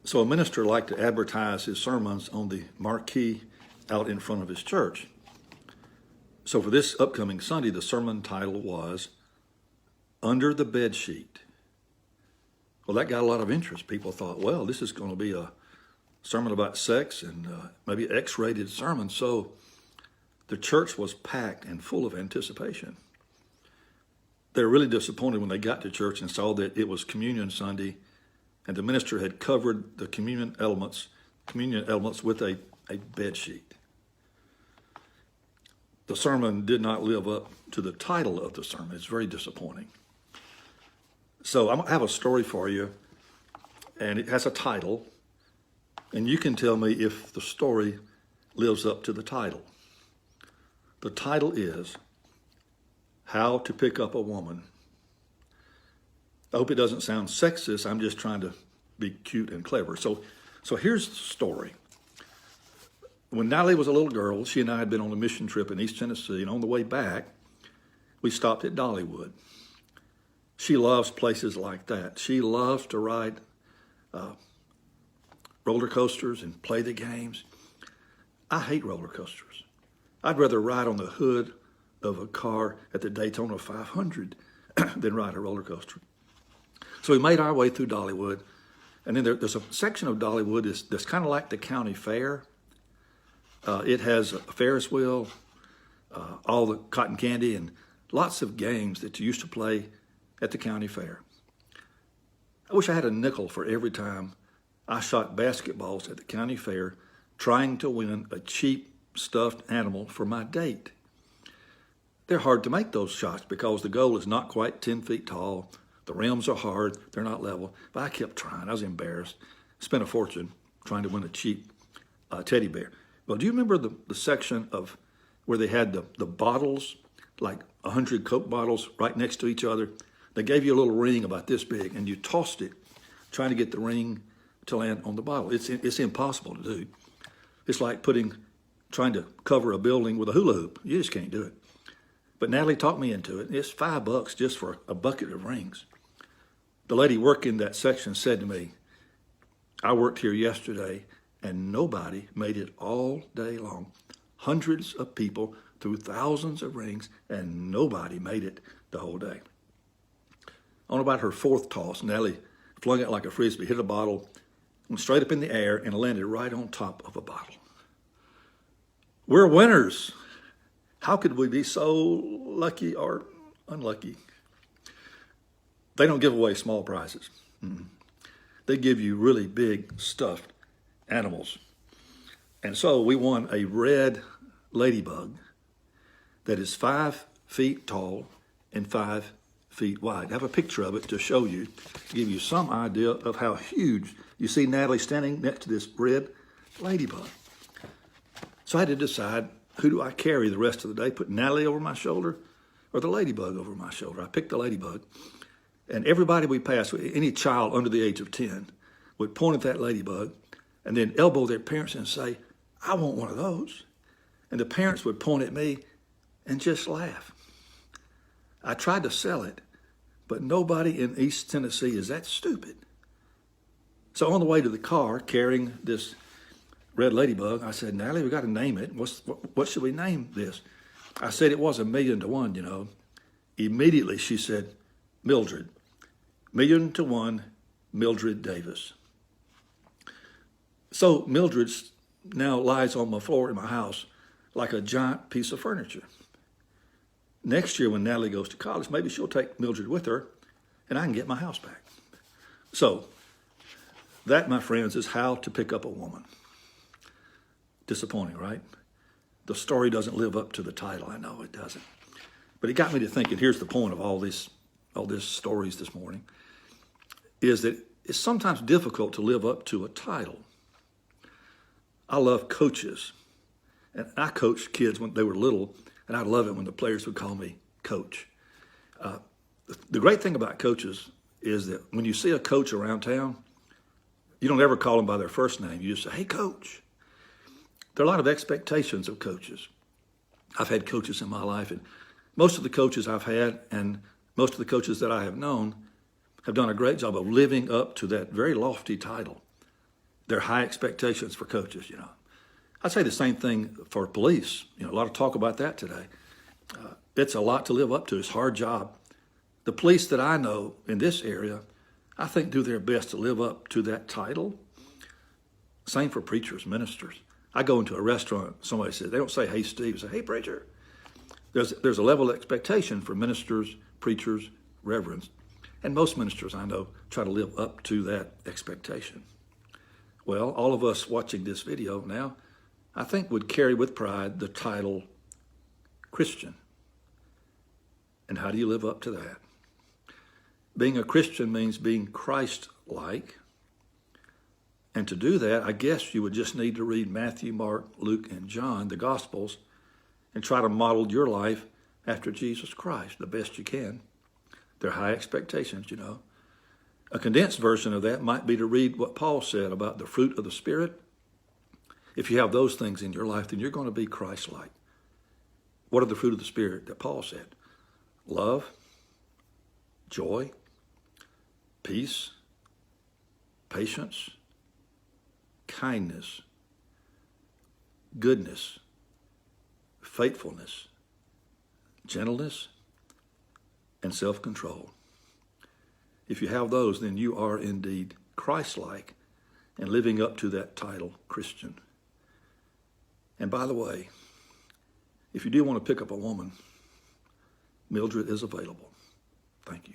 So a minister liked to advertise his sermons on the marquee out in front of his church. So for this upcoming Sunday, the sermon title was Under the Bed Sheet. Well, that got a lot of interest. People thought, well, this is going to be a sermon about sex and maybe X-rated sermon. So the church was packed and full of anticipation. They were really disappointed when they got to church and saw that it was Communion Sunday and the minister had covered the communion elements with a bed sheet. The sermon did not live up to the title of the sermon. It's very disappointing. So I have a story for you, and it has a title, and you can tell me if the story lives up to the title. The title is How to Pick Up a Woman. I hope it doesn't sound sexist. I'm just trying to be cute and clever. So here's the story. When Natalie was a little girl, she and I had been on a mission trip in East Tennessee, and on the way back, we stopped at Dollywood. She loves places like that. She loves to ride roller coasters and play the games. I hate roller coasters. I'd rather ride on the hood of a car at the Daytona 500 than ride a roller coaster. So we made our way through Dollywood, and then there's a section of Dollywood that's kind of like the county fair. It has a Ferris wheel, all the cotton candy, and lots of games that you used to play at the county fair. I wish I had a nickel for every time I shot basketballs at the county fair trying to win a cheap stuffed animal for my date. They're hard to make, those shots, because the goal is not quite 10 feet tall. The rims are hard. They're not level. But I kept trying. I was embarrassed. Spent a fortune trying to win a cheap teddy bear. Well, do you remember the section of where they had the bottles, like 100 Coke bottles right next to each other? They gave you a little ring about this big, and you tossed it, trying to get the ring to land on the bottle. It's impossible to do. It's like trying to cover a building with a hula hoop. You just can't do it. But Natalie talked me into it. It's $5 just for a bucket of rings. The lady working that section said to me, I worked here yesterday, and nobody made it all day long. Hundreds of people threw thousands of rings, and nobody made it the whole day. On about her fourth toss, Natalie flung it like a frisbee, hit a bottle, went straight up in the air, and landed right on top of a bottle. We're winners. How could we be so lucky or unlucky? They don't give away small prizes. They give you really big stuffed animals. And so we won a red ladybug that is 5 feet tall and 5 feet wide. I have a picture of it to show you, to give you some idea of how huge. You see Natalie standing next to this red ladybug. So I had to decide, who do I carry the rest of the day? Put Natalie over my shoulder or the ladybug over my shoulder? I picked the ladybug. And everybody we passed, any child under the age of 10, would point at that ladybug and then elbow their parents and say, I want one of those. And the parents would point at me and just laugh. I tried to sell it, but nobody in East Tennessee is that stupid. So on the way to the car, carrying this red ladybug, I said, Natalie, we got to name it. What should we name this? I said it was 1,000,000 to 1, you know. Immediately she said, Mildred. 1,000,000 to 1, Mildred Davis. So Mildred now lies on my floor in my house like a giant piece of furniture. Next year when Natalie goes to college, maybe she'll take Mildred with her and I can get my house back. So that, my friends, is how to pick up a woman. Disappointing, right? The story doesn't live up to the title. I know it doesn't. But it got me to thinking, here's the point of all these stories this morning, is that it's sometimes difficult to live up to a title. I love coaches. And I coached kids when they were little, and I love it when the players would call me coach. The great thing about coaches is that when you see a coach around town, you don't ever call them by their first name. You just say, hey, coach. There are a lot of expectations of coaches. I've had coaches in my life, and most of the coaches I've had and most of the coaches that I have known have done a great job of living up to that very lofty title. There are high expectations for coaches, I'd say the same thing for police. A lot of talk about that today. It's a lot to live up to. It's a hard job. The police that I know in this area, I think, do their best to live up to that title. Same for preachers, ministers. I go into a restaurant, somebody says, they don't say, "Hey, Steve," they say, "Hey, preacher." There's a level of expectation for ministers, preachers, reverends. And most ministers I know try to live up to that expectation. Well, all of us watching this video now, I think, would carry with pride the title Christian. And how do you live up to that? Being a Christian means being Christ-like. And to do that, I guess you would just need to read Matthew, Mark, Luke, and John, the Gospels, and try to model your life after Jesus Christ the best you can. They're high expectations, A condensed version of that might be to read what Paul said about the fruit of the Spirit. If you have those things in your life, then you're going to be Christ-like. What are the fruit of the Spirit that Paul said? Love, joy, peace, patience, kindness, goodness, faithfulness, gentleness, and self-control. If you have those, then you are indeed Christ-like and living up to that title, Christian. And by the way, if you do want to pick up a woman, Mildred is available. Thank you.